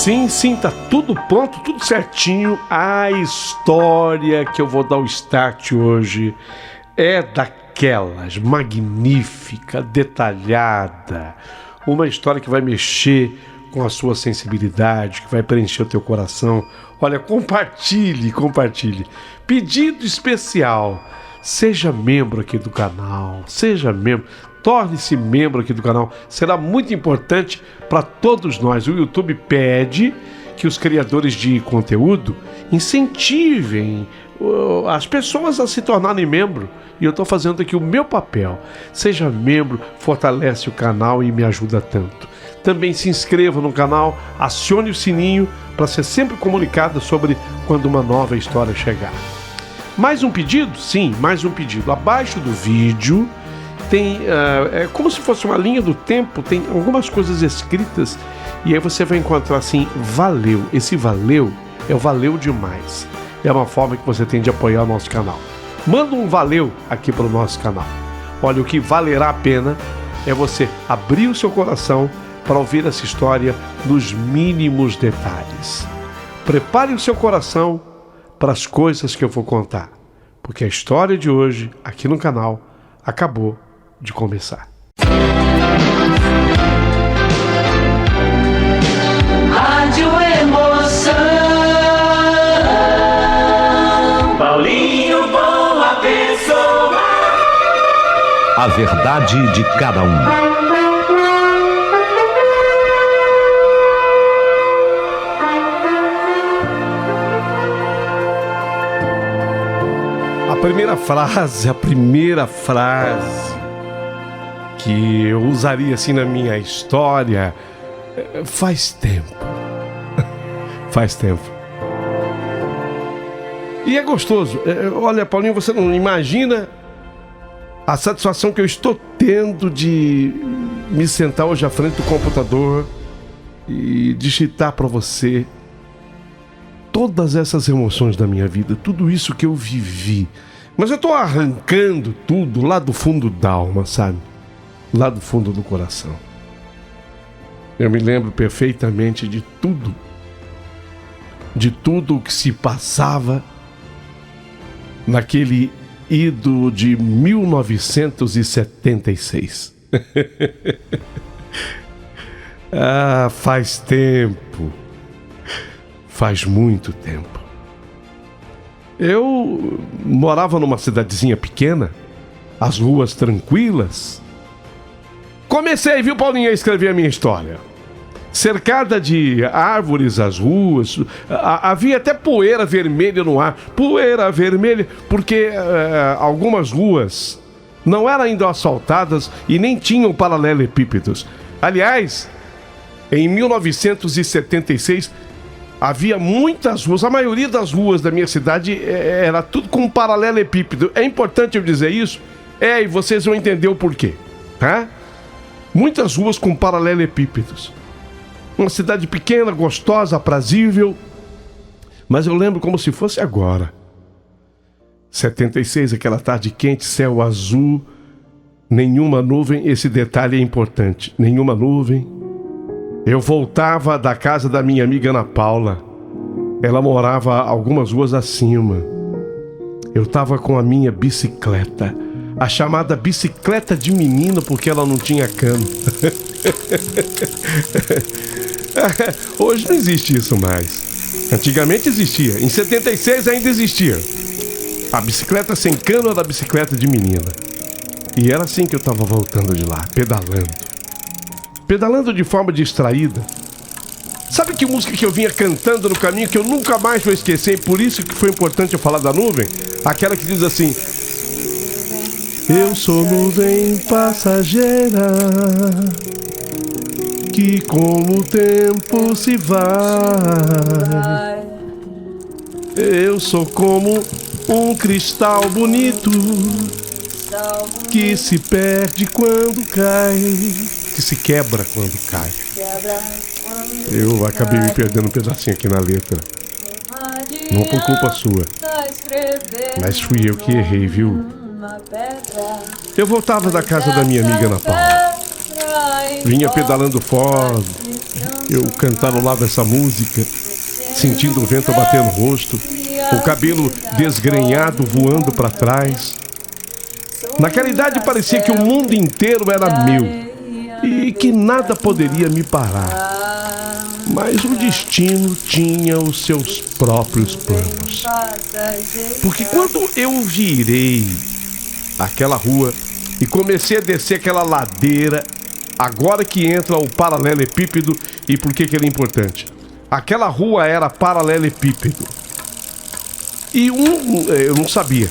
Sim, tá tudo pronto, tudo certinho. A história que eu vou dar o start hoje é daquelas magnífica, detalhada, uma história que vai mexer com a sua sensibilidade, que vai preencher o teu coração. Olha, compartilhe. Pedido especial, seja membro aqui do canal, torne-se membro aqui do canal, será muito importante para todos nós. O YouTube pede que os criadores de conteúdo incentivem as pessoas a se tornarem membro, e eu estou fazendo aqui o meu papel. Seja membro, fortalece o canal e me ajuda tanto. Também se inscreva no canal, acione o sininho para ser sempre comunicado sobre quando uma nova história chegar. Mais um pedido? Sim, mais um pedido. Abaixo do vídeo tem, é como se fosse uma linha do tempo, tem algumas coisas escritas, e aí você vai encontrar assim, valeu. Esse valeu é o valeu demais. É uma forma que você tem de apoiar o nosso canal. Manda um valeu aqui para o nosso canal. Olha, o que valerá a pena é você abrir o seu coração para ouvir essa história nos mínimos detalhes. Prepare o seu coração para as coisas que eu vou contar, porque a história de hoje, aqui no canal, acabou de começar. Rádio Emoção, Paulinho Boa Pessoa. A verdade de cada um. A primeira frase que eu usaria assim na minha história, faz tempo. Faz tempo. E é gostoso. Olha, Paulinho, você não imagina a satisfação que eu estou tendo de me sentar hoje à frente do computador e digitar para você todas essas emoções da minha vida, tudo isso que eu vivi. Mas eu estou arrancando tudo lá do fundo da alma, sabe? Lá do fundo do coração. Eu me lembro perfeitamente de tudo o que se passava naquele ido de 1976. Faz tempo. Faz muito tempo. Eu morava numa cidadezinha pequena, as ruas tranquilas. Comecei, viu, Paulinho, a escrever a minha história. Cercada de árvores as ruas, havia até poeira vermelha no ar. Poeira vermelha, porque algumas ruas não eram ainda asfaltadas e nem tinham paralelepípedos. Aliás, em 1976, havia muitas ruas, a maioria das ruas da minha cidade era tudo com paralelepípedo. É importante eu dizer isso? E vocês vão entender o porquê, tá? Muitas ruas com paralelepípedos. Uma cidade pequena, gostosa, aprazível. Mas eu lembro como se fosse agora. 76, aquela tarde quente, céu azul, nenhuma nuvem, esse detalhe é importante, nenhuma nuvem. Eu voltava da casa da minha amiga Ana Paula. Ela morava algumas ruas acima. Eu estava com a minha bicicleta, a chamada bicicleta de menino, porque ela não tinha cano. Hoje não existe isso mais. Antigamente existia. Em 76 ainda existia. A bicicleta sem cano era a bicicleta de menina. E era assim que eu estava voltando de lá, pedalando de forma distraída. Sabe que música que eu vinha cantando no caminho que eu nunca mais vou esquecer, e por isso que foi importante eu falar da nuvem? Aquela que diz assim: eu sou nuvem passageira, que como o tempo se vai. Eu sou como um cristal bonito, que se perde quando cai, que se quebra quando cai. Eu acabei me perdendo um pedacinho aqui na letra. Não por culpa sua, mas fui eu que errei, viu? Eu voltava da casa da minha amiga Ana Paula. Vinha pedalando forte, Eu cantarolava essa música, sentindo o vento bater no rosto, o cabelo desgrenhado voando para trás. Naquela idade parecia que o mundo inteiro era meu e que nada poderia me parar. Mas o destino tinha os seus próprios planos. Porque quando eu virei aquela rua e comecei a descer aquela ladeira, agora que entra o paralelepípedo, e por que ele é importante? Aquela rua era paralelepípedo. E eu não sabia.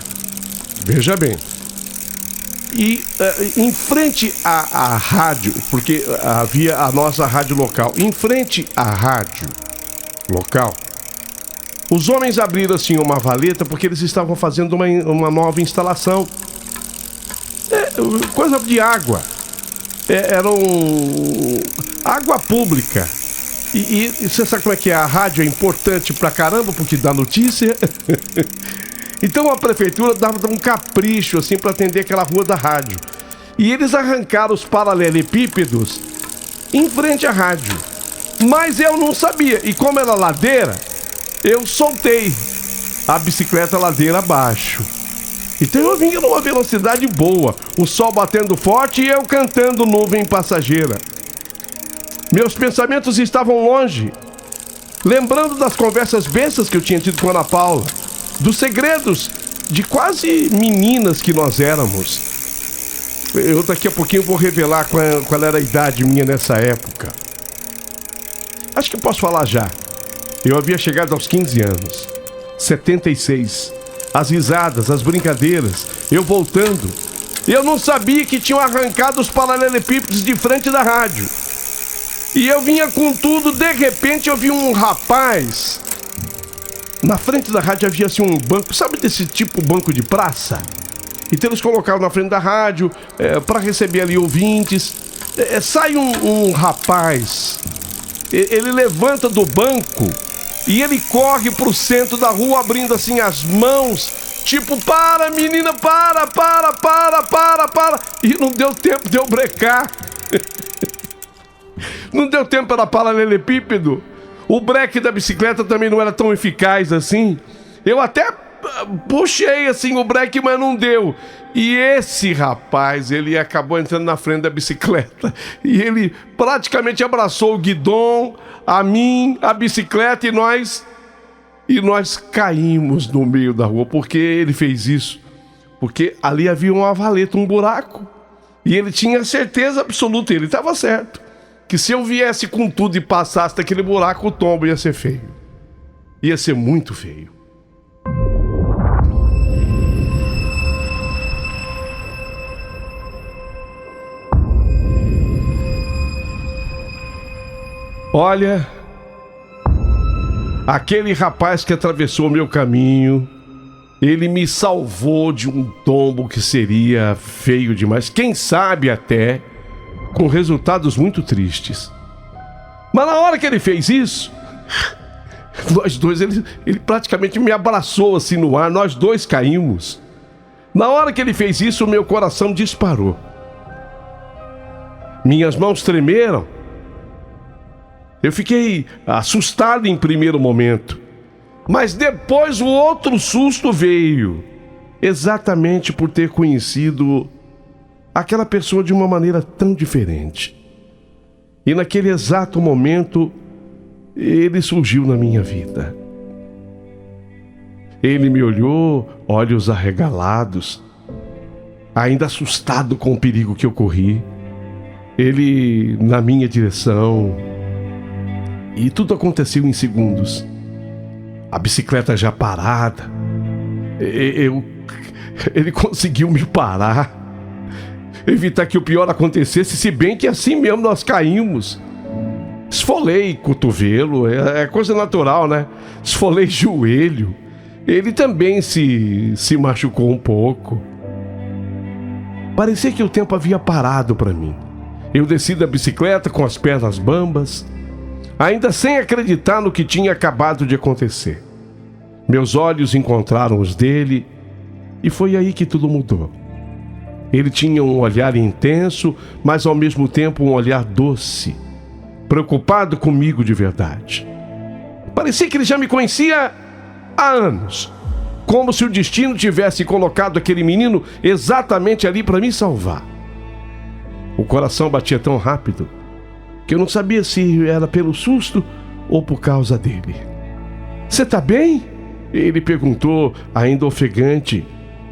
Veja bem. E em frente à rádio, porque havia a nossa rádio local, em frente à rádio local, os homens abriram assim uma valeta porque eles estavam fazendo uma nova instalação. Coisa de água. Era água pública. E você sabe como é que é? A rádio é importante pra caramba porque dá notícia. Então a prefeitura dava um capricho assim para atender aquela rua da rádio. E eles arrancaram os paralelepípedos em frente à rádio. Mas eu não sabia. E como era ladeira, eu soltei a bicicleta ladeira abaixo. Então eu vinha numa velocidade boa, o sol batendo forte e eu cantando Nuvem Passageira. Meus pensamentos estavam longe, lembrando das conversas bestas que eu tinha tido com Ana Paula, dos segredos de quase meninas que nós éramos. Eu daqui a pouquinho vou revelar qual era a idade minha nessa época. Acho que posso falar já. Eu havia chegado aos 15 anos, 76. As risadas, as brincadeiras, eu voltando. Eu não sabia que tinham arrancado os paralelepípedos de frente da rádio. E eu vinha com tudo, de repente eu vi um rapaz. Na frente da rádio havia assim um banco, sabe desse tipo banco de praça? Então eles colocaram na frente da rádio para receber ali ouvintes. Sai um rapaz, ele levanta do banco e ele corre pro centro da rua abrindo assim as mãos, tipo, para menina, para. E não deu tempo de eu brecar. Não deu tempo para paralelepípedo. O breque da bicicleta também não era tão eficaz assim. Eu até puxei assim o breque, mas não deu. E esse rapaz, ele acabou entrando na frente da bicicleta. E ele praticamente abraçou o guidão, a mim, a bicicleta e nós caímos no meio da rua. Por que ele fez isso? Porque ali havia uma valeta, um buraco. E ele tinha certeza absoluta, ele estava certo, que se eu viesse com tudo e passasse daquele buraco, o tombo ia ser feio. Ia ser muito feio. Olha, aquele rapaz que atravessou o meu caminho, ele me salvou de um tombo que seria feio demais. Quem sabe até com resultados muito tristes. Mas na hora que ele fez isso, nós dois, ele praticamente me abraçou assim no ar, nós dois caímos. Na hora que ele fez isso, o meu coração disparou. Minhas mãos tremeram. Eu fiquei assustado em primeiro momento. Mas depois o outro susto veio. Exatamente por ter conhecido aquela pessoa de uma maneira tão diferente. E naquele exato momento, ele surgiu na minha vida. Ele me olhou, olhos arregalados, ainda assustado com o perigo que eu corri. Ele na minha direção. E tudo aconteceu em segundos. A bicicleta já parada. Ele conseguiu me parar. Evitar que o pior acontecesse, se bem que assim mesmo nós caímos. Esfolei cotovelo, é coisa natural, né? Esfolei joelho. Ele também se machucou um pouco. Parecia que o tempo havia parado para mim. Eu desci da bicicleta com as pernas bambas, ainda sem acreditar no que tinha acabado de acontecer. Meus olhos encontraram os dele e foi aí que tudo mudou. Ele tinha um olhar intenso, mas ao mesmo tempo um olhar doce. preocupado comigo de verdade. Parecia que ele já me conhecia há anos, como se o destino tivesse colocado aquele menino exatamente ali para me salvar. O coração batia tão rápido que eu não sabia se era pelo susto ou por causa dele. "Você tá bem?" ele perguntou, ainda ofegante,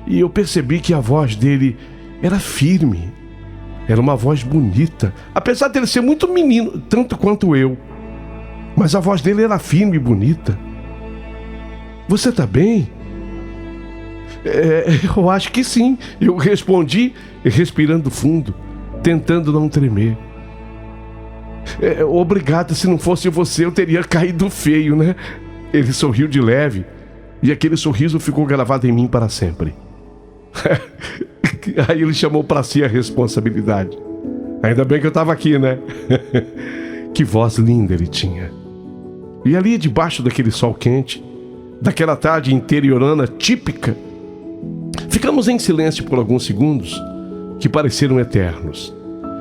e eu percebi que a voz dele era firme. Era uma voz bonita, apesar dele ser muito menino, tanto quanto eu. Mas a voz dele era firme e bonita. "Você tá bem?" Eu acho que sim", eu respondi, respirando fundo, tentando não tremer. "Obrigado, se não fosse você eu teria caído feio, né?" Ele sorriu de leve e aquele sorriso ficou gravado em mim para sempre. Aí ele chamou para si a responsabilidade. Ainda bem que eu estava aqui, né? Que voz linda ele tinha. E ali debaixo daquele sol quente, daquela tarde interiorana típica, ficamos em silêncio por alguns segundos que pareceram eternos.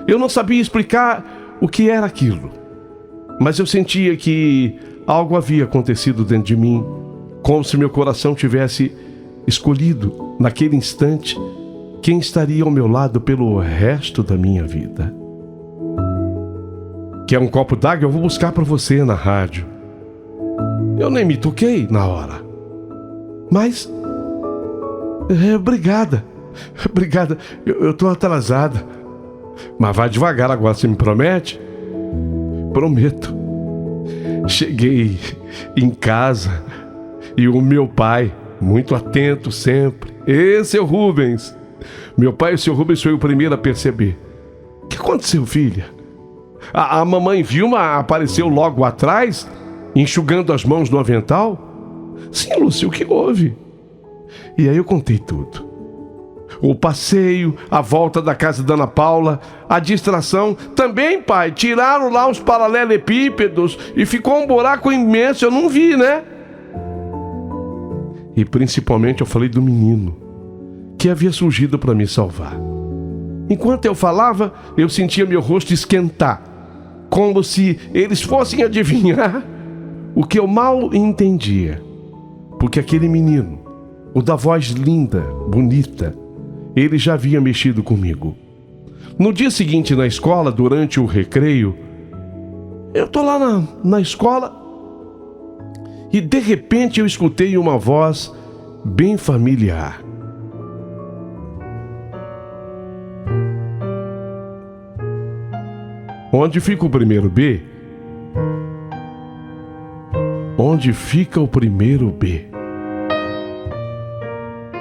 Eu não sabia explicar o que era aquilo, mas eu sentia que algo havia acontecido dentro de mim, como se meu coração tivesse escolhido, naquele instante, quem estaria ao meu lado pelo resto da minha vida. "Quer um copo d'água? Eu vou buscar para você na rádio." Eu nem me toquei na hora. Mas... Obrigada, eu tô atrasada. "Mas vai devagar agora, você me promete?" "Prometo." Cheguei em casa e o meu pai, muito atento sempre. Seu Rubens. Meu pai, o seu Rubens, foi o primeiro a perceber. "O que aconteceu, filha?" A mamãe Vilma apareceu logo atrás, enxugando as mãos no avental. "Sim, Lúcio, o que houve?" E aí eu contei tudo. O passeio, a volta da casa da Ana Paula, a distração. "Também, pai, tiraram lá os paralelepípedos e ficou um buraco imenso, eu não vi, né?" E principalmente eu falei do menino que havia surgido para me salvar. Enquanto eu falava, eu sentia meu rosto esquentar, como se eles fossem adivinhar o que eu mal entendia. Porque aquele menino, o da voz linda, bonita, ele já havia mexido comigo. No dia seguinte na escola, durante o recreio, eu tô lá na escola e de repente eu escutei uma voz bem familiar. "Onde fica o primeiro B?" "Onde fica o primeiro B?"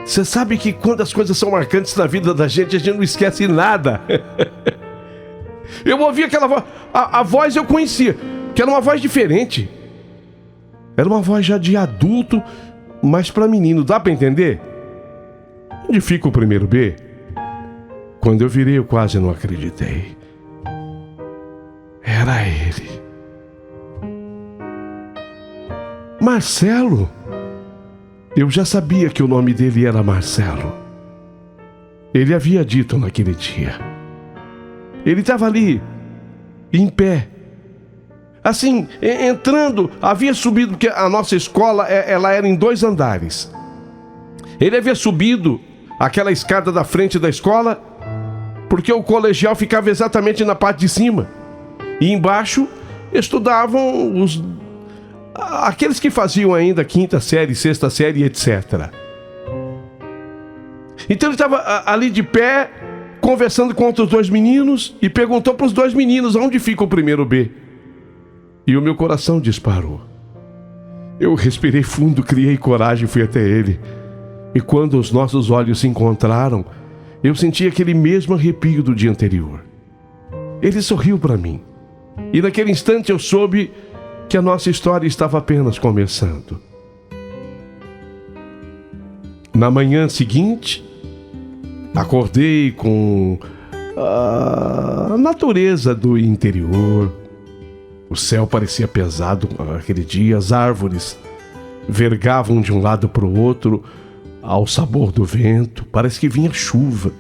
Você sabe que quando as coisas são marcantes na vida da gente, a gente não esquece nada. Eu ouvi aquela voz, a voz eu conhecia, que era uma voz diferente. Era uma voz já de adulto, mas para menino, dá para entender? "Onde fica o primeiro B?" Quando eu virei, eu quase não acreditei. Era ele. Marcelo. Eu já sabia que o nome dele era Marcelo. Ele havia dito naquele dia. Ele estava ali, em pé. Assim, entrando, havia subido, porque a nossa escola, ela era em 2 andares. Ele havia subido aquela escada da frente da escola, porque o colegial ficava exatamente na parte de cima. E embaixo estudavam aqueles que faziam ainda 5ª série, 6ª série, etc. Então ele estava ali de pé, conversando com outros 2 meninos, e perguntou para os 2 meninos onde fica o primeiro B. E o meu coração disparou. Eu respirei fundo, criei coragem e fui até ele. E quando os nossos olhos se encontraram, eu senti aquele mesmo arrepio do dia anterior. Ele sorriu para mim. E naquele instante eu soube que a nossa história estava apenas começando. Na manhã seguinte, acordei com a natureza do interior. O céu parecia pesado aquele dia, as árvores vergavam de um lado para o outro ao sabor do vento, parece que vinha chuva.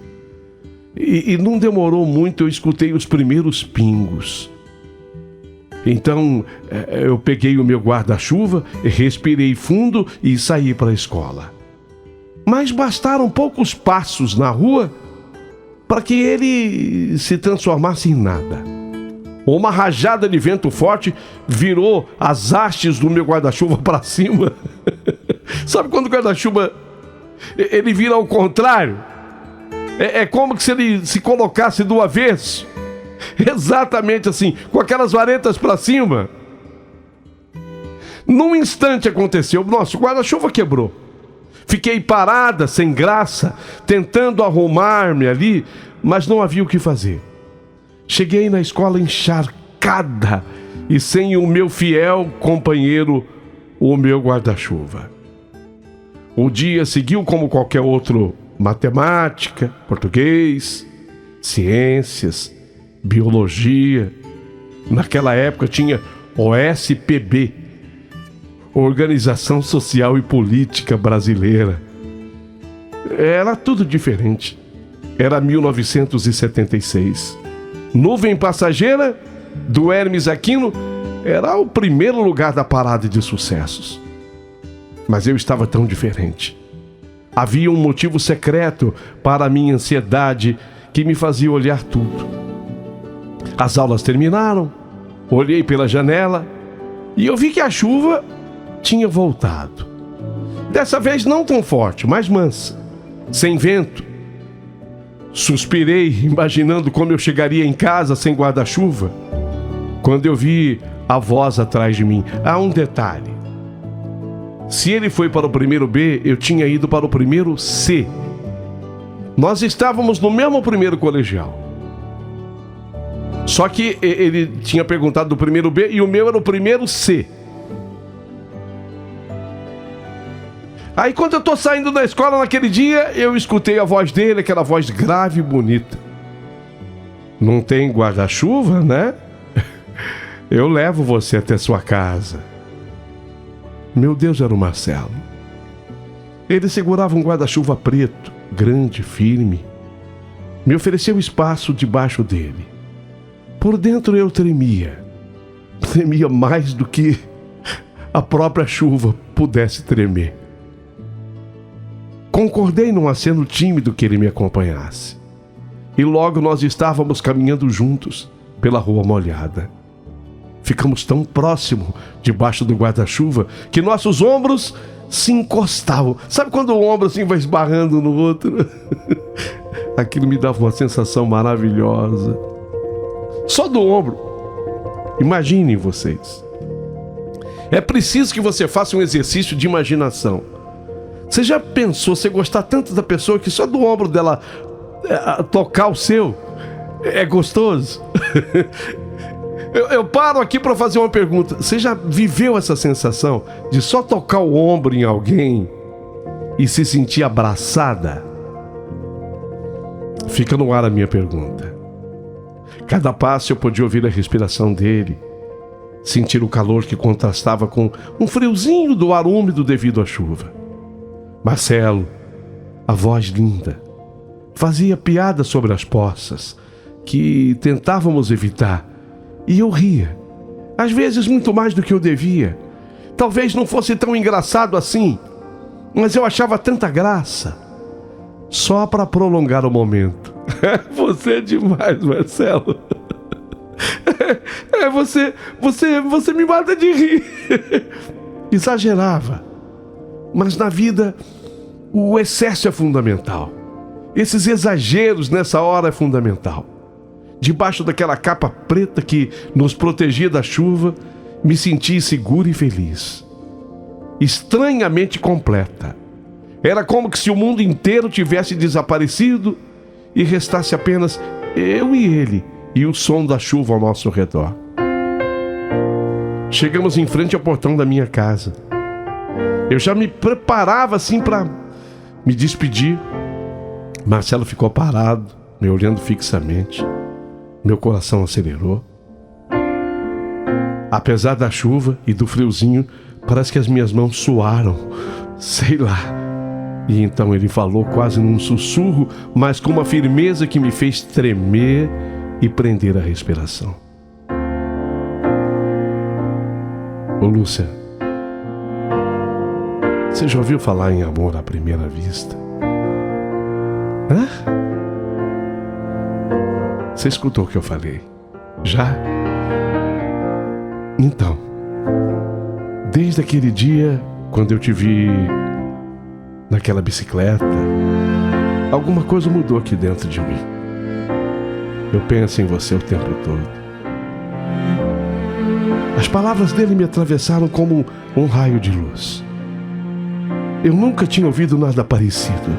E não demorou muito, eu escutei os primeiros pingos. Então eu peguei o meu guarda-chuva, respirei fundo e saí para a escola. Mas bastaram poucos passos na rua para que ele se transformasse em nada. Uma rajada de vento forte virou as hastes do meu guarda-chuva para cima. Sabe quando o guarda-chuva ele vira ao contrário? É como se ele se colocasse do avesso. Exatamente assim, com aquelas varetas para cima. Num instante aconteceu. Nossa, o guarda-chuva quebrou. Fiquei parada, sem graça, tentando arrumar-me ali, mas não havia o que fazer. Cheguei na escola encharcada e sem o meu fiel companheiro, o meu guarda-chuva. O dia seguiu como qualquer outro: matemática, português, ciências, biologia. Naquela época tinha OSPB, Organização Social e Política Brasileira. Era tudo diferente. Era 1976. Nuvem Passageira, do Hermes Aquino, era o primeiro lugar da parada de sucessos. Mas eu estava tão diferente. Havia um motivo secreto para a minha ansiedade que me fazia olhar tudo. As aulas terminaram, olhei pela janela e eu vi que a chuva tinha voltado. Dessa vez não tão forte, mas mansa, sem vento. Suspirei, imaginando como eu chegaria em casa sem guarda-chuva, quando eu vi a voz atrás de mim. Há um detalhe: se ele foi para o primeiro B, eu tinha ido para o primeiro C. Nós estávamos no mesmo primeiro colegial. Só que ele tinha perguntado do primeiro B e o meu era o primeiro C. Aí quando eu tô saindo da escola naquele dia, eu escutei a voz dele, aquela voz grave e bonita. Não tem guarda-chuva, né? Eu levo você até sua casa. Meu Deus, era o Marcelo. Ele segurava um guarda-chuva preto, grande, firme. Me ofereceu espaço debaixo dele. Por dentro eu tremia. Tremia mais do que a própria chuva pudesse tremer. Concordei num aceno tímido que ele me acompanhasse. E logo nós estávamos caminhando juntos pela rua molhada. Ficamos tão próximo, debaixo do guarda-chuva, que nossos ombros se encostavam. Sabe quando o ombro assim vai esbarrando no outro? Aquilo me dava uma sensação maravilhosa. Só do ombro. Imaginem vocês. É preciso que você faça um exercício de imaginação. Você já pensou, você gostar tanto da pessoa que só do ombro dela tocar o seu é gostoso? Eu paro aqui para fazer uma pergunta. Você já viveu essa sensação de só tocar o ombro em alguém e se sentir abraçada? Fica no ar a minha pergunta. Cada passo eu podia ouvir a respiração dele, sentir o calor que contrastava com um friozinho do ar úmido devido à chuva. Marcelo, a voz linda, fazia piada sobre as poças que tentávamos evitar, e eu ria, às vezes muito mais do que eu devia. Talvez não fosse tão engraçado assim, mas eu achava tanta graça, só para prolongar o momento. Você é demais, Marcelo. Você me mata de rir. Exagerava. Mas na vida, o excesso é fundamental. Esses exageros nessa hora é fundamental. Debaixo daquela capa preta que nos protegia da chuva, me senti seguro e feliz. Estranhamente completa. Era como que se o mundo inteiro tivesse desaparecido e restasse apenas eu e ele e o som da chuva ao nosso redor. Chegamos em frente ao portão da minha casa. Eu já me preparava assim para me despedir. Marcelo ficou parado, me olhando fixamente. Meu coração acelerou. Apesar da chuva e do friozinho, parece que as minhas mãos suaram. Sei lá. E então ele falou quase num sussurro, mas com uma firmeza que me fez tremer e prender a respiração. Ô Lúcia, você já ouviu falar em amor à primeira vista? Hã? Você escutou o que eu falei? Já? Então, desde aquele dia, quando eu te vi naquela bicicleta, alguma coisa mudou aqui dentro de mim. Eu penso em você o tempo todo. As palavras dele me atravessaram como um raio de luz. Eu nunca tinha ouvido nada parecido.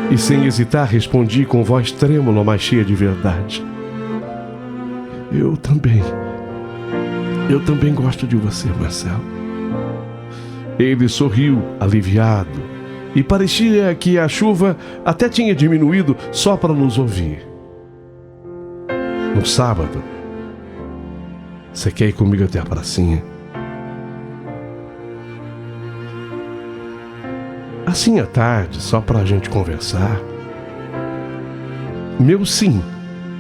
E sem hesitar respondi com voz trêmula, mas cheia de verdade. Eu também gosto de você, Marcelo. Ele sorriu, aliviado, e parecia que a chuva até tinha diminuído só para nos ouvir. No sábado, você quer ir comigo até a pracinha? Assim à tarde, só pra gente conversar. Meu sim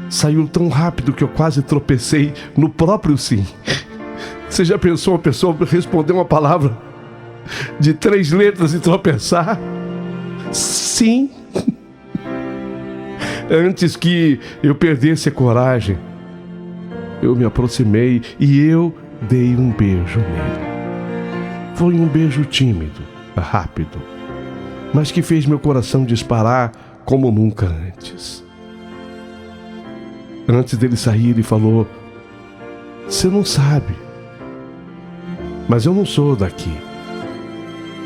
saiu tão rápido que eu quase tropecei no próprio sim. Você já pensou uma pessoa responder uma palavra de 3 letras e tropeçar? Sim. Antes que eu perdesse a coragem, eu me aproximei e eu dei um beijo nele. Foi um beijo tímido, rápido, mas que fez meu coração disparar como nunca antes. Antes dele sair, ele falou: "Você não sabe, mas eu não sou daqui.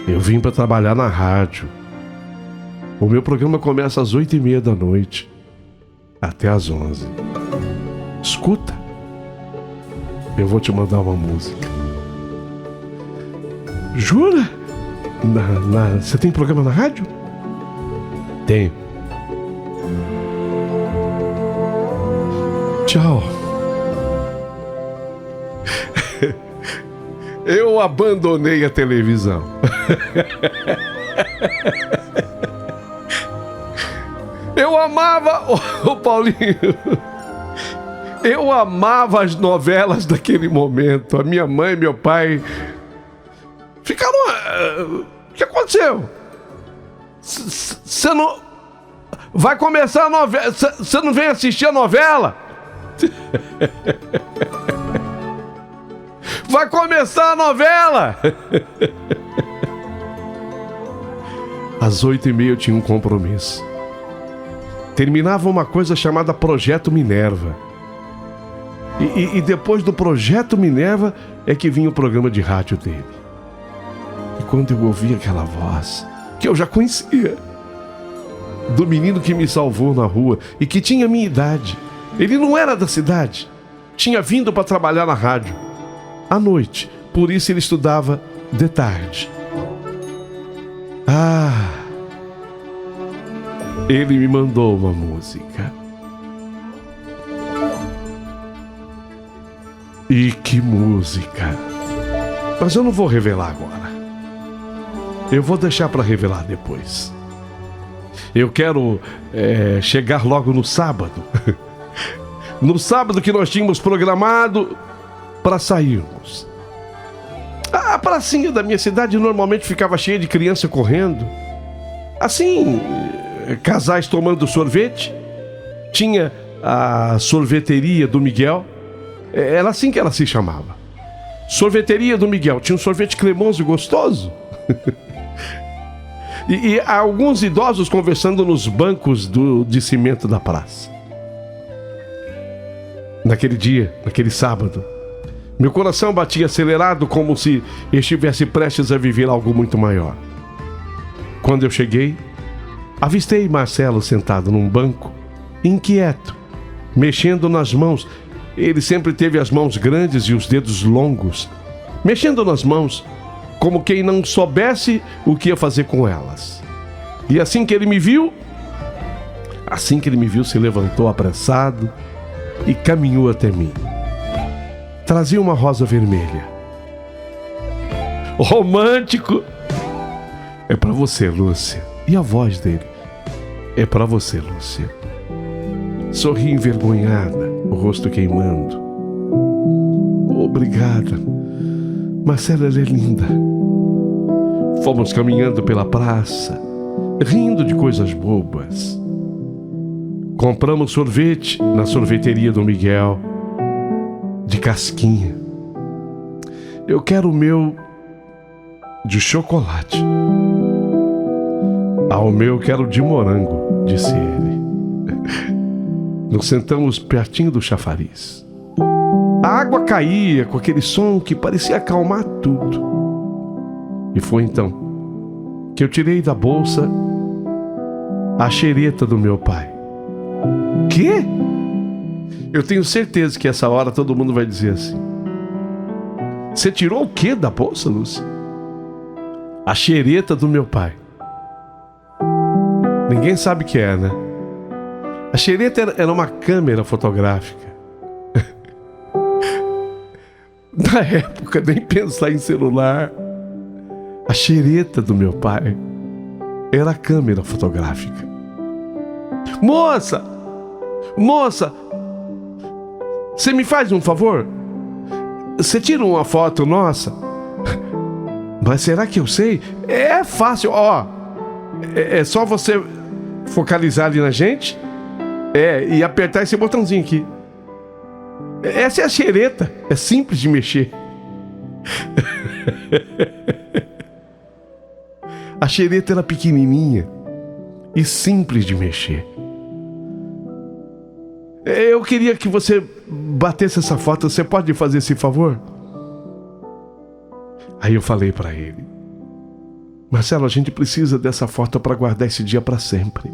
Eu vim para trabalhar na rádio. O meu programa começa às 8h30 da noite, até às 11. Escuta, eu vou te mandar uma música." Jura? Você tem programa na rádio? Tenho. Tchau. Eu abandonei a televisão. Eu amava, ô Paulinho, eu amava as novelas daquele momento. A minha mãe e meu pai ficaram... O que aconteceu? Você não... Vai começar a novela... Você não vem assistir a novela? Vai começar a novela! Às 8h30 eu tinha um compromisso. Terminava uma coisa chamada Projeto Minerva. E depois do Projeto Minerva é que vinha o programa de rádio dele. E quando eu ouvi aquela voz, que eu já conhecia, do menino que me salvou na rua e que tinha a minha idade. Ele não era da cidade, tinha vindo para trabalhar na rádio à noite, por isso ele estudava de tarde. Ele me mandou uma música. E que música! Mas eu não vou revelar agora. Eu vou deixar para revelar depois. Eu quero chegar logo no sábado. No sábado que nós tínhamos programado para sairmos. A pracinha da minha cidade normalmente ficava cheia de criança correndo. Assim, casais tomando sorvete. Tinha a sorveteria do Miguel. Era assim que ela se chamava. Sorveteria do Miguel. Tinha um sorvete cremoso e gostoso. E alguns idosos conversando nos bancos de cimento da praça. Naquele dia, naquele sábado, meu coração batia acelerado como se estivesse prestes a viver algo muito maior. Quando eu cheguei, avistei Marcelo sentado num banco, inquieto, mexendo nas mãos. Ele sempre teve as mãos grandes e os dedos longos, mexendo nas mãos, como quem não soubesse o que ia fazer com elas. E assim que ele me viu, se levantou apressado e caminhou até mim. Trazia uma rosa vermelha. Romântico! É pra você, Lúcia. E a voz dele: é pra você, Lúcia. Sorri envergonhada, o rosto queimando. Obrigada. Marcelo, ela é linda. Fomos caminhando pela praça, rindo de coisas bobas. Compramos sorvete na sorveteria do Miguel, de casquinha. Eu quero o meu de chocolate. O meu quero de morango, disse ele. Nos sentamos pertinho do chafariz. A água caía com aquele som que parecia acalmar tudo. E foi então que eu tirei da bolsa a xereta do meu pai. Quê? Eu tenho certeza que essa hora todo mundo vai dizer assim: você tirou o quê da bolsa, Lúcia? A xereta do meu pai. Ninguém sabe o que é, né? A xereta era uma câmera fotográfica. Na época, nem pensar em celular. A xereta do meu pai era a câmera fotográfica. Moça! Moça! Você me faz um favor? Você tira uma foto nossa? Mas será que eu sei? É fácil, ó. É só você focalizar ali na gente. E apertar esse botãozinho aqui. Essa é a xereta. É simples de mexer. A xereta era pequenininha e simples de mexer. Eu queria que você batesse essa foto. Você pode fazer esse favor? Aí eu falei para ele: Marcelo, a gente precisa dessa foto para guardar esse dia para sempre.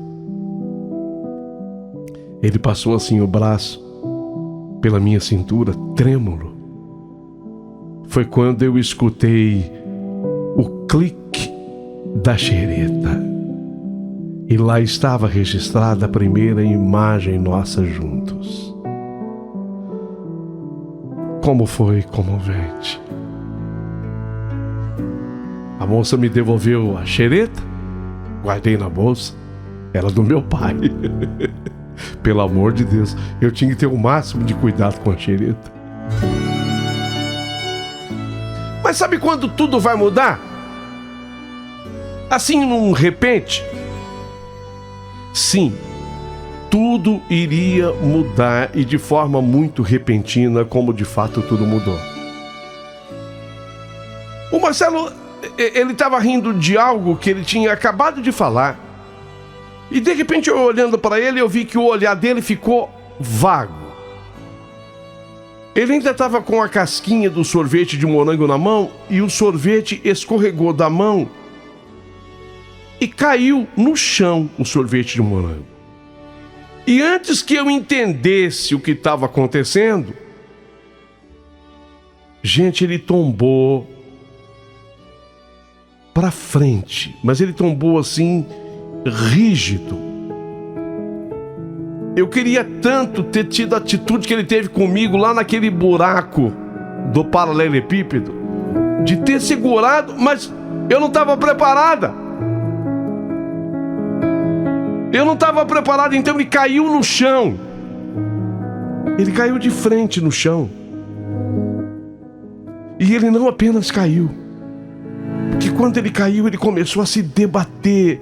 Ele passou assim o braço pela minha cintura, trêmulo. Foi quando eu escutei o clique da xereta. E lá estava registrada a primeira imagem nossa juntos. Como foi comovente. A moça me devolveu a xereta, guardei na bolsa, era do meu pai. Pelo amor de Deus, eu tinha que ter o máximo de cuidado com a xereta. Mas sabe quando tudo vai mudar? Assim, num repente? Sim, tudo iria mudar e de forma muito repentina, como de fato tudo mudou. O Marcelo, ele estava rindo de algo que ele tinha acabado de falar. E de repente, eu olhando para ele, eu vi que o olhar dele ficou vago. Ele ainda estava com a casquinha do sorvete de morango na mão e o sorvete escorregou da mão e caiu no chão o sorvete de morango. E antes que eu entendesse o que estava acontecendo, gente, ele tombou para frente, mas ele tombou assim, rígido. Eu queria tanto ter tido a atitude que ele teve comigo lá naquele buraco do paralelepípedo, de ter segurado, mas eu não estava preparada. Eu não estava preparado, então ele caiu no chão. Ele caiu de frente no chão. E ele não apenas caiu, porque quando ele caiu, ele começou a se debater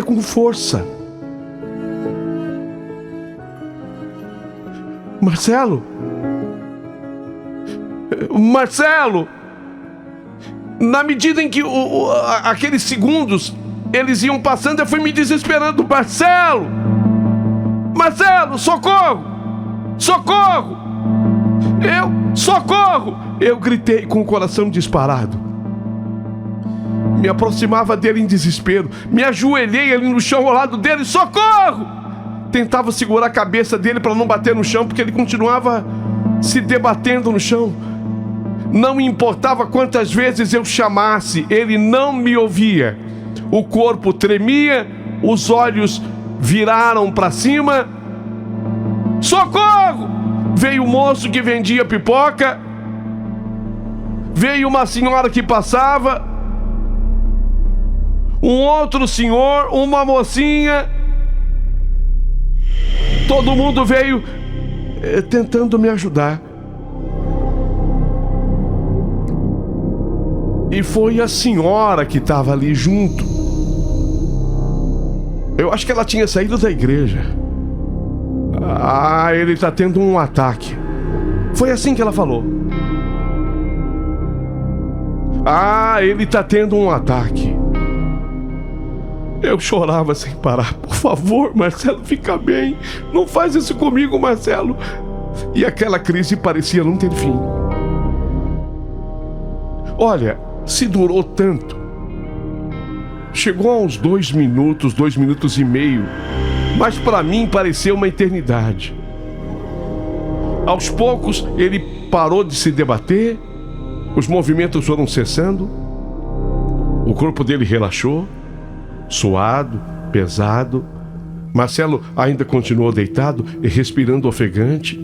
com força. Marcelo! Na medida em que aqueles segundos eles iam passando, eu fui me desesperando. Marcelo, socorro! Socorro! Socorro! Eu gritei com o coração disparado. Me aproximava dele em desespero. Me ajoelhei ali no chão ao lado dele. Socorro! Tentava segurar a cabeça dele para não bater no chão, porque ele continuava se debatendo no chão. Não importava quantas vezes eu chamasse, ele não me ouvia. O corpo tremia, os olhos viraram para cima. Socorro! Veio o moço que vendia pipoca. Veio uma senhora que passava. Um outro senhor, uma mocinha. Todo mundo veio tentando me ajudar. E foi a senhora que estava ali junto. Eu acho que ela tinha saído da igreja. Ah, ele tá tendo um ataque. Foi assim que ela falou. Ah, ele tá tendo um ataque. Eu chorava sem parar. Por favor, Marcelo, fica bem. Não faz isso comigo, Marcelo. E aquela crise parecia não ter fim. Olha, se durou tanto. Chegou a uns 2 minutos, 2 minutos e meio. Mas para mim pareceu uma eternidade. Aos poucos ele parou de se debater. Os movimentos foram cessando. O corpo dele relaxou, suado, pesado. Marcelo ainda continuou deitado e respirando ofegante,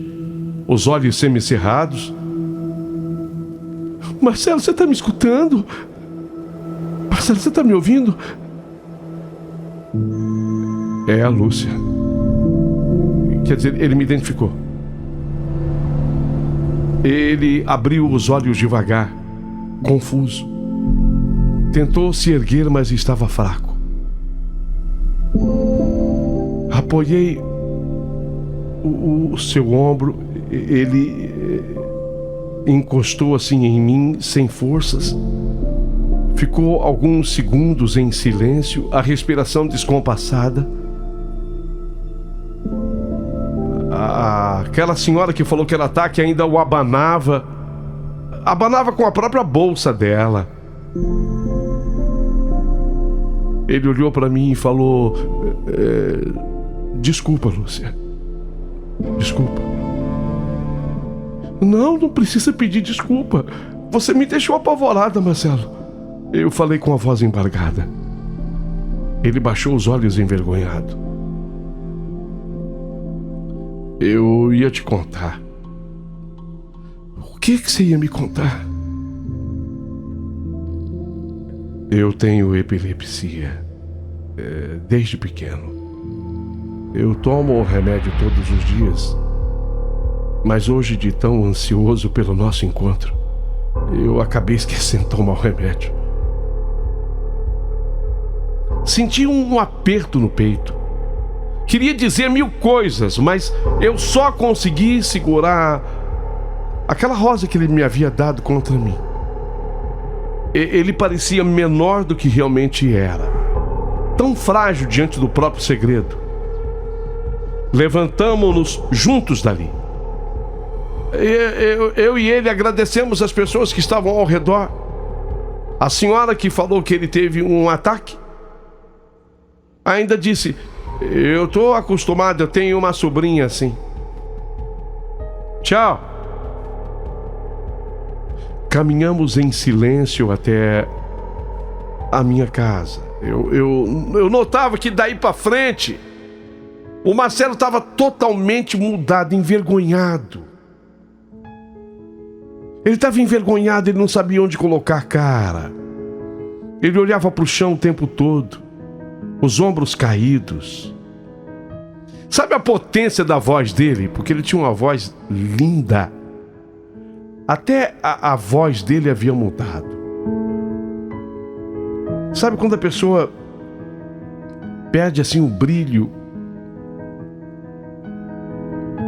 os olhos semicerrados. Marcelo, você está me escutando? Marcelo, você está me ouvindo? É a Lúcia. Quer dizer, ele me identificou. Ele abriu os olhos devagar, confuso. Tentou se erguer, mas estava fraco. Apoiei o seu ombro. Ele encostou assim em mim, sem forças. Ficou alguns segundos em silêncio, a respiração descompassada. Aquela senhora que falou que era ataque ainda o abanava com a própria bolsa dela. Ele olhou para mim e falou: desculpa, Lúcia. Desculpa. Não precisa pedir desculpa. Você me deixou apavorada, Marcelo. Eu falei com a voz embargada. Ele baixou os olhos envergonhado. Eu ia te contar. O que você ia me contar? Eu tenho epilepsia. Desde pequeno. Eu tomo o remédio todos os dias. Mas hoje, de tão ansioso pelo nosso encontro, eu acabei esquecendo de tomar o remédio. Senti um aperto no peito. Queria dizer 1000 coisas, mas eu só consegui segurar aquela rosa que ele me havia dado contra mim. Ele parecia menor do que realmente era. Tão frágil diante do próprio segredo. Levantamo-nos juntos dali. Eu e ele agradecemos as pessoas que estavam ao redor. A senhora que falou que ele teve um ataque ainda disse: eu tô acostumado, eu tenho uma sobrinha assim. Tchau. Caminhamos em silêncio até a minha casa. Eu notava que daí pra frente o Marcelo estava totalmente mudado, envergonhado. Ele estava envergonhado, ele não sabia onde colocar a cara. Ele olhava pro chão o tempo todo, os ombros caídos. Sabe a potência da voz dele? Porque ele tinha uma voz linda. Até a voz dele havia mudado. Sabe quando a pessoa perde assim o brilho?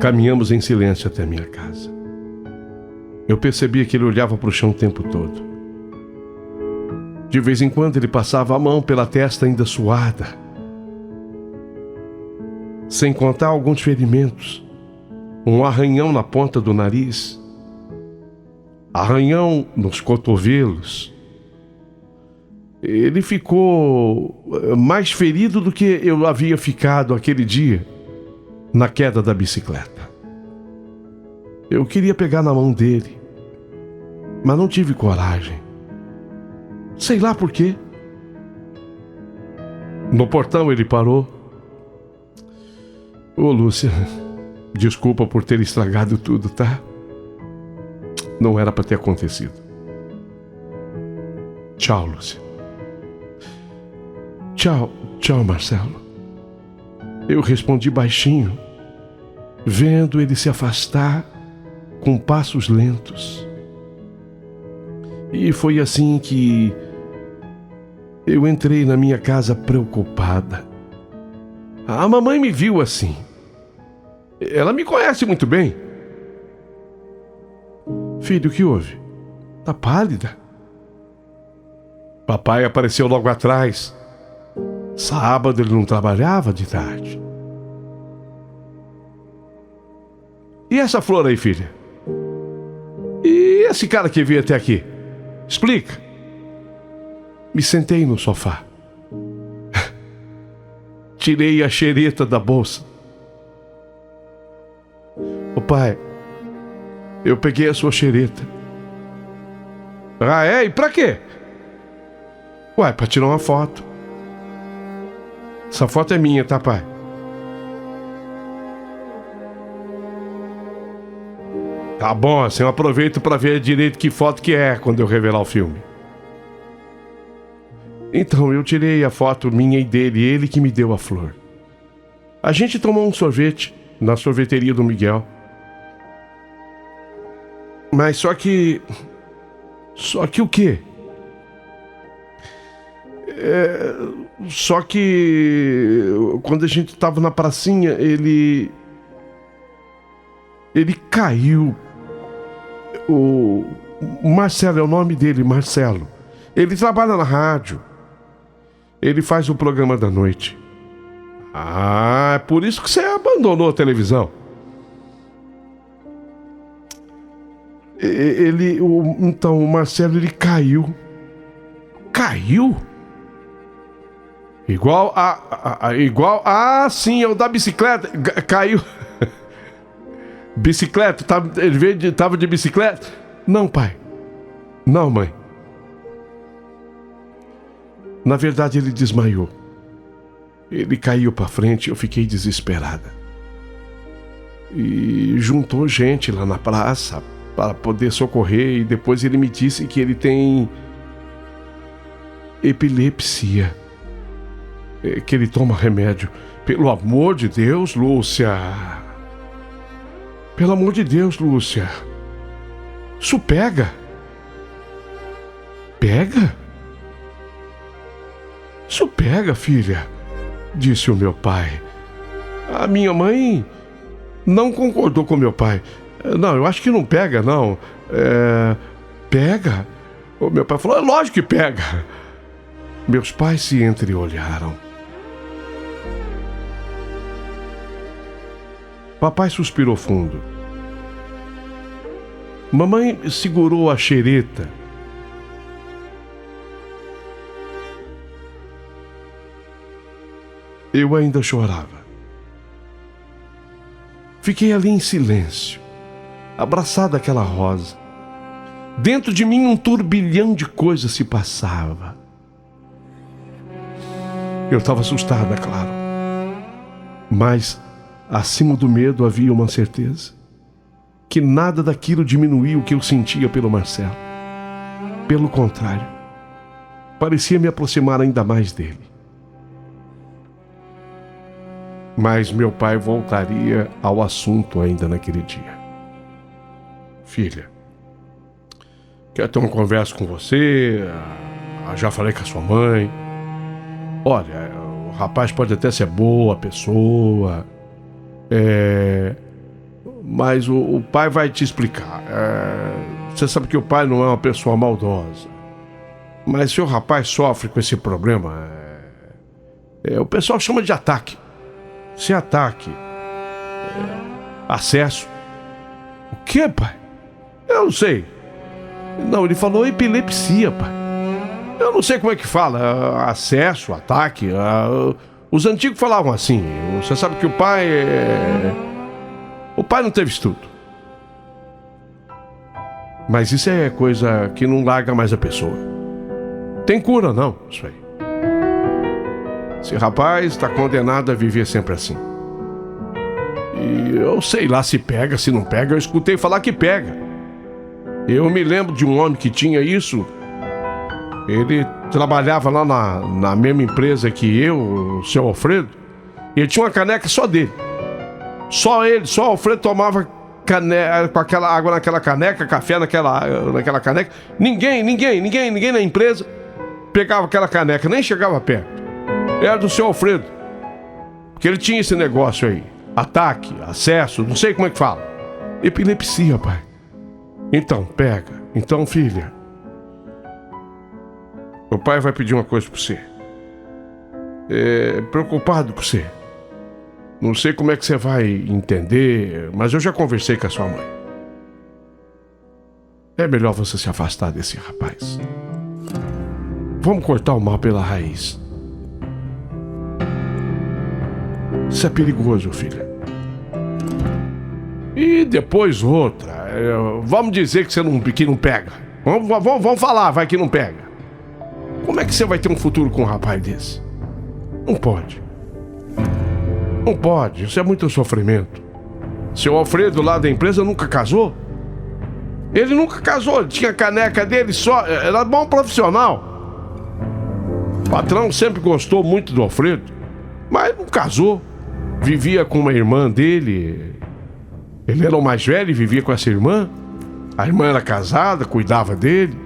Caminhamos em silêncio até a minha casa. Eu percebia que ele olhava para o chão o tempo todo. De vez em quando ele passava a mão pela testa ainda suada. Sem contar alguns ferimentos. Um arranhão na ponta do nariz. Arranhão nos cotovelos. Ele ficou mais ferido do que eu havia ficado aquele dia na queda da bicicleta. Eu queria pegar na mão dele, mas não tive coragem. Sei lá por quê. No portão ele parou. Ô, Lúcia, desculpa por ter estragado tudo, tá? Não era para ter acontecido. Tchau, Lúcia. Tchau, Marcelo. Eu respondi baixinho, vendo ele se afastar com passos lentos. E foi assim que eu entrei na minha casa preocupada. A mamãe me viu assim. Ela me conhece muito bem. Filho, o que houve? Tá pálida? Papai apareceu logo atrás. Sábado ele não trabalhava de tarde. E essa flor aí, filha? E esse cara que veio até aqui? Explica. Me sentei no sofá. Tirei a xereta da bolsa. Ô pai, eu peguei a sua xereta. Ah, é? E pra quê? Ué, pra tirar uma foto. Essa foto é minha, tá, pai? Tá bom, assim eu aproveito pra ver direito que foto que é quando eu revelar o filme. Então, eu tirei a foto minha e dele, ele que me deu a flor. A gente tomou um sorvete na sorveteria do Miguel. Mas só que o quê? Só que quando a gente tava na pracinha, ele caiu. O Marcelo é o nome dele, Marcelo. Ele trabalha na rádio. Ele faz o programa da noite. Ah, é por isso que você abandonou a televisão. Então, o Marcelo, ele caiu. Caiu? Igual sim, é o da bicicleta. Caiu. Bicicleta? Ele tava de bicicleta? Não, pai. Não, mãe. Na verdade, ele desmaiou. Ele caiu para frente e eu fiquei desesperada. E juntou gente lá na praça para poder socorrer, e depois ele me disse que ele tem epilepsia, que ele toma remédio. Pelo amor de Deus, Lúcia. Pelo amor de Deus, Lúcia. Isso pega? Pega? Isso pega, filha, disse o meu pai. A minha mãe não concordou com meu pai. Não, eu acho que não pega, não. Pega? O meu pai falou, é lógico que pega. Meus pais se entreolharam. Papai suspirou fundo. Mamãe segurou a xereta. Eu ainda chorava. Fiquei ali em silêncio, abraçado àquela rosa. Dentro de mim um turbilhão de coisas se passava. Eu estava assustada, claro. Mas, acima do medo, havia uma certeza. Que nada daquilo diminuía o que eu sentia pelo Marcelo. Pelo contrário, parecia me aproximar ainda mais dele. Mas meu pai voltaria ao assunto ainda naquele dia. Filha, quero ter uma conversa com você. Já falei com a sua mãe. Olha, o rapaz pode até ser boa pessoa, mas o pai vai te explicar. Você sabe que o pai não é uma pessoa maldosa. Mas se o rapaz sofre com esse problema, o pessoal chama de ataque. Se ataque, acesso. O que, pai? Eu não sei. Não, ele falou epilepsia, pai. Eu não sei como é que fala. Acesso, ataque. Os antigos falavam assim. Você sabe que o pai não teve estudo. Mas isso é coisa que não larga mais a pessoa. Tem cura, não, isso aí. Esse rapaz está condenado a viver sempre assim. E eu sei lá se pega, se não pega. Eu escutei falar que pega. Eu me lembro de um homem que tinha isso. Ele trabalhava lá na mesma empresa que eu, o seu Alfredo. E ele tinha uma caneca só dele. Só ele, só o Alfredo tomava com aquela água naquela caneca, café naquela caneca. Ninguém na empresa pegava aquela caneca, nem chegava perto. Era do seu Alfredo. Porque ele tinha esse negócio aí. Ataque, acesso, não sei como é que fala. Epilepsia, pai. Então, pega. Então, filha, o pai vai pedir uma coisa pra você. Preocupado com você. Não sei como é que você vai entender, mas eu já conversei com a sua mãe. É melhor você se afastar desse rapaz. Vamos cortar o mal pela raiz. Isso é perigoso, filha. E depois outra. Vamos dizer que você não pega. Vamos falar, vai que não pega. Como é que você vai ter um futuro com um rapaz desse? Não pode. Não pode, isso é muito sofrimento. Seu Alfredo lá da empresa nunca casou? Ele nunca casou, ele tinha a caneca dele só, era bom profissional. O patrão sempre gostou muito do Alfredo, mas não casou. Vivia com uma irmã dele. Ele era o mais velho e vivia com essa irmã. A irmã era casada, cuidava dele.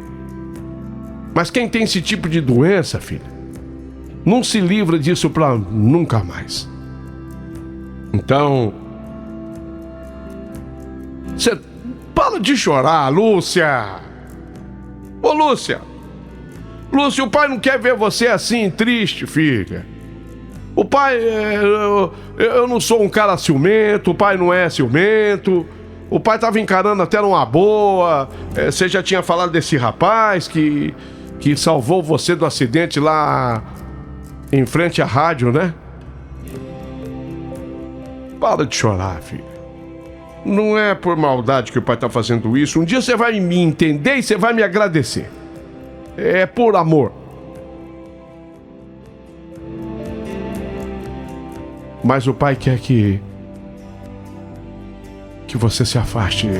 Mas quem tem esse tipo de doença, filha, não se livra disso pra nunca mais. Então, você para de chorar, Lúcia. Ô, Lúcia, o pai não quer ver você assim, triste, filha. O pai, eu não sou um cara ciumento, o pai não é ciumento. O pai tava encarando até numa boa. Você já tinha falado desse rapaz que salvou você do acidente lá em frente à rádio, né? Para de chorar, filho. Não é por maldade que o pai tá fazendo isso. Um dia você vai me entender e você vai me agradecer. É por amor. Mas o pai quer que você se afaste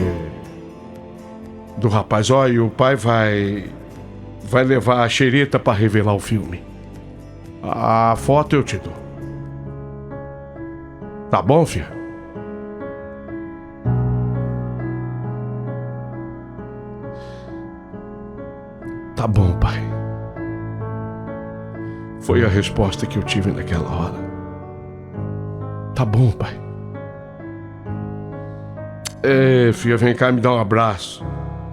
do rapaz. Olha, e o pai vai levar a xereta para revelar o filme. A foto eu te dou. Tá bom, filha? Tá bom, pai. Foi a resposta que eu tive naquela hora. Tá bom, pai. Filha, vem cá me dar um abraço.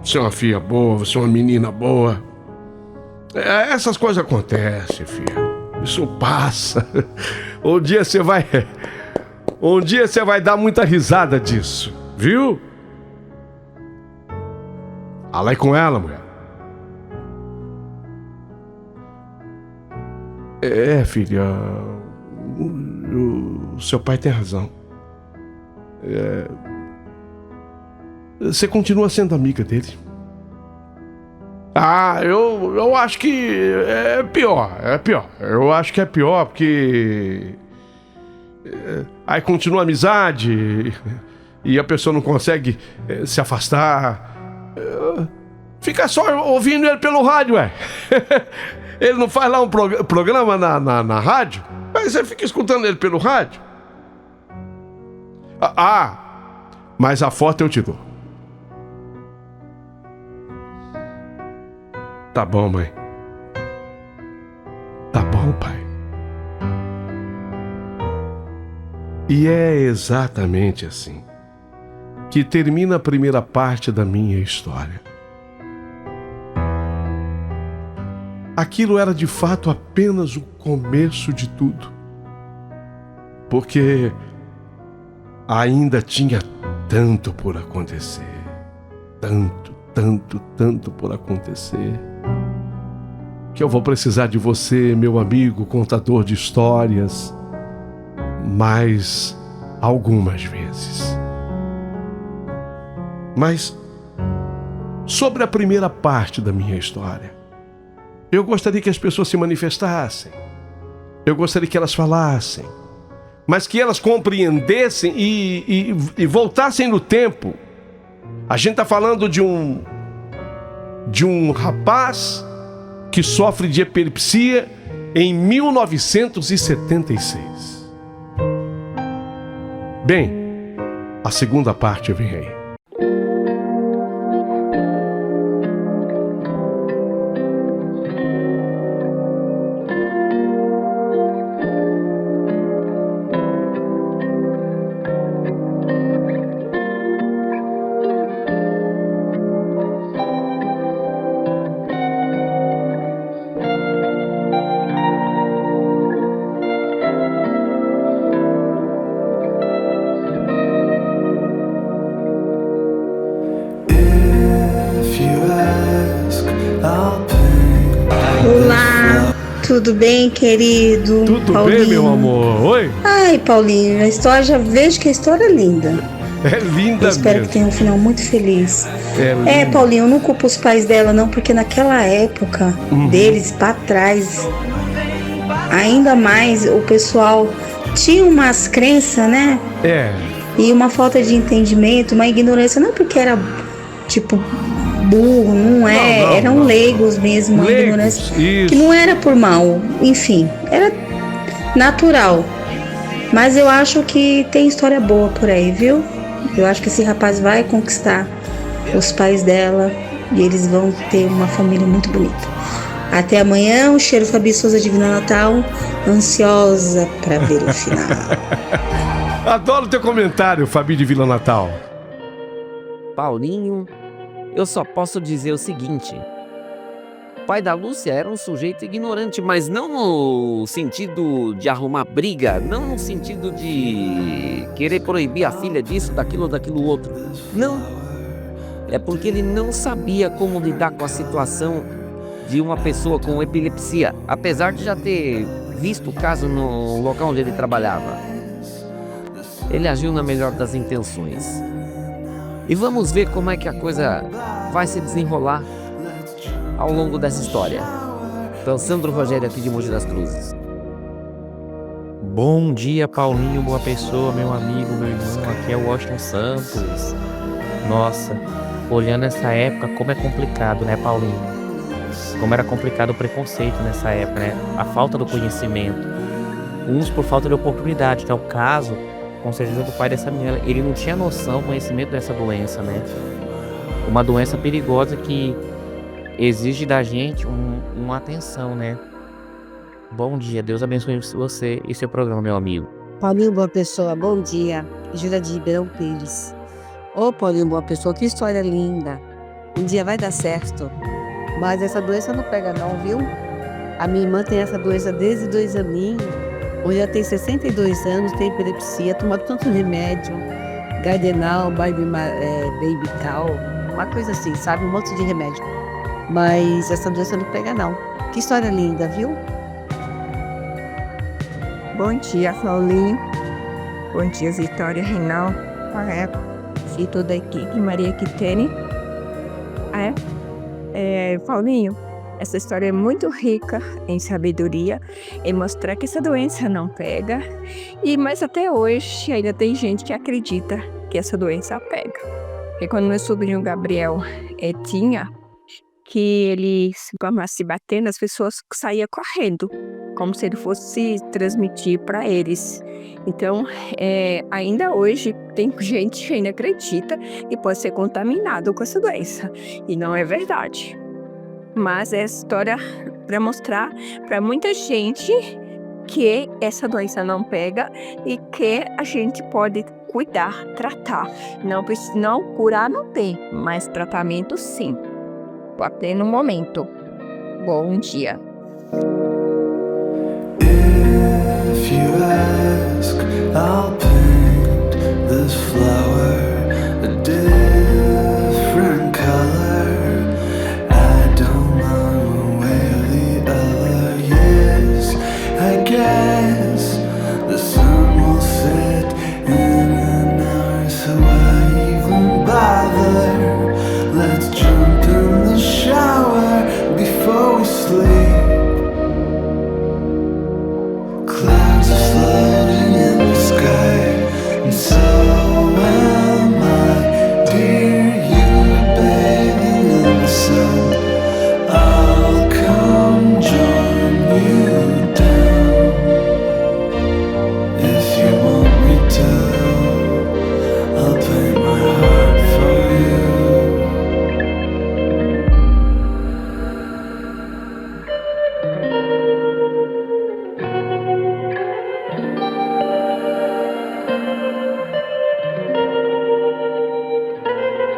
Você é uma filha boa, você é uma menina boa. Essas coisas acontecem, filha. Isso passa. Um dia você vai dar muita risada disso, viu? Fala aí com ela, mulher. Filha, o seu pai tem razão. Você continua sendo amiga dele. Eu acho que é pior. Eu acho que é pior porque aí continua a amizade e a pessoa não consegue se afastar. Fica só ouvindo ele pelo rádio, Ele não faz lá um programa na rádio? Aí você fica escutando ele pelo rádio. Mas a foto eu te dou. Tá bom, mãe. Tá bom, pai. E é exatamente assim que termina a primeira parte da minha história. Aquilo era de fato apenas o começo de tudo. Porque ainda tinha tanto por acontecer. Tanto por acontecer. Que eu vou precisar de você, meu amigo, contador de histórias, mais algumas vezes. Mas sobre a primeira parte da minha história, eu gostaria que as pessoas se manifestassem. Eu gostaria que elas falassem. Mas que elas compreendessem e voltassem no tempo. A gente está falando de um rapaz que sofre de epilepsia em 1976. Bem, a segunda parte vem aí. Tudo bem, querido? Tudo Paulinho? bem, meu amor? Oi? Ai, Paulinho, a história, já vejo que a história é linda. É linda Eu espero que mesmo. tenha um final muito feliz. É linda. Paulinho, eu não culpo os pais dela, não, porque naquela época deles, pra trás, ainda mais o pessoal tinha umas crenças, né? É. E uma falta de entendimento, uma ignorância, não porque era, tipo, burro, não é, Não, eram não. leigos mesmo, uma Leigos, ignorância isso. que não era por mal, enfim, era natural. Mas eu acho que tem história boa por aí, viu? Eu acho que esse rapaz vai conquistar os pais dela e eles vão ter uma família muito bonita. Até amanhã, um cheiro Fabi Souza Divino Natal, ansiosa pra ver o final. Adoro teu comentário, Fabi de Vila Natal. Paulinho, eu só posso dizer o seguinte. O pai da Lúcia era um sujeito ignorante, mas não no sentido de arrumar briga, não no sentido de querer proibir a filha disso, daquilo ou daquilo outro. Não. É porque ele não sabia como lidar com a situação de uma pessoa com epilepsia, apesar de já ter visto o caso no local onde ele trabalhava. Ele agiu na melhor das intenções. E vamos ver como é que a coisa vai se desenrolar ao longo dessa história. Então, Sandro Rogério aqui de Mogi das Cruzes. Bom dia, Paulinho, boa pessoa, meu amigo, meu irmão, aqui é o Washington Santos. Nossa, olhando essa época, como é complicado, né, Paulinho? Como era complicado o preconceito nessa época, né? A falta do conhecimento. Uns por falta de oportunidade, que é o caso, com certeza, do pai dessa menina. Ele não tinha noção, conhecimento dessa doença, né? Uma doença perigosa que exige da gente uma atenção, né? Bom dia, Deus abençoe você e seu programa, meu amigo. Paulinho, boa pessoa, bom dia. Jura de Ribeirão Pires. Ô, Paulinho, boa pessoa, que história linda. Um dia vai dar certo. Mas essa doença não pega não, viu? A minha irmã tem essa doença desde 2 aninhos. Hoje ela tem 62 anos, tem epilepsia, toma tanto remédio. Gardenal, Baby Cal, uma coisa assim, sabe? Um monte de remédio. Mas essa doença não pega não. Que história linda, viu? Bom dia, Paulinho. Bom dia, Vitória, Reinaldo, e toda a equipe, Maria Quitene. Paulinho, essa história é muito rica em sabedoria, em mostrar que essa doença não pega, mas até hoje ainda tem gente que acredita que essa doença pega. Porque quando meu sobrinho Gabriel tinha, que ele se batendo, as pessoas saíam correndo, como se ele fosse transmitir para eles. Então, ainda hoje, tem gente que ainda acredita que pode ser contaminado com essa doença. E não é verdade. Mas é história para mostrar para muita gente que essa doença não pega e que a gente pode cuidar, tratar. Não curar não tem, mas tratamento sim. Pode ter no momento. Bom dia. If you ask, I'll paint this flower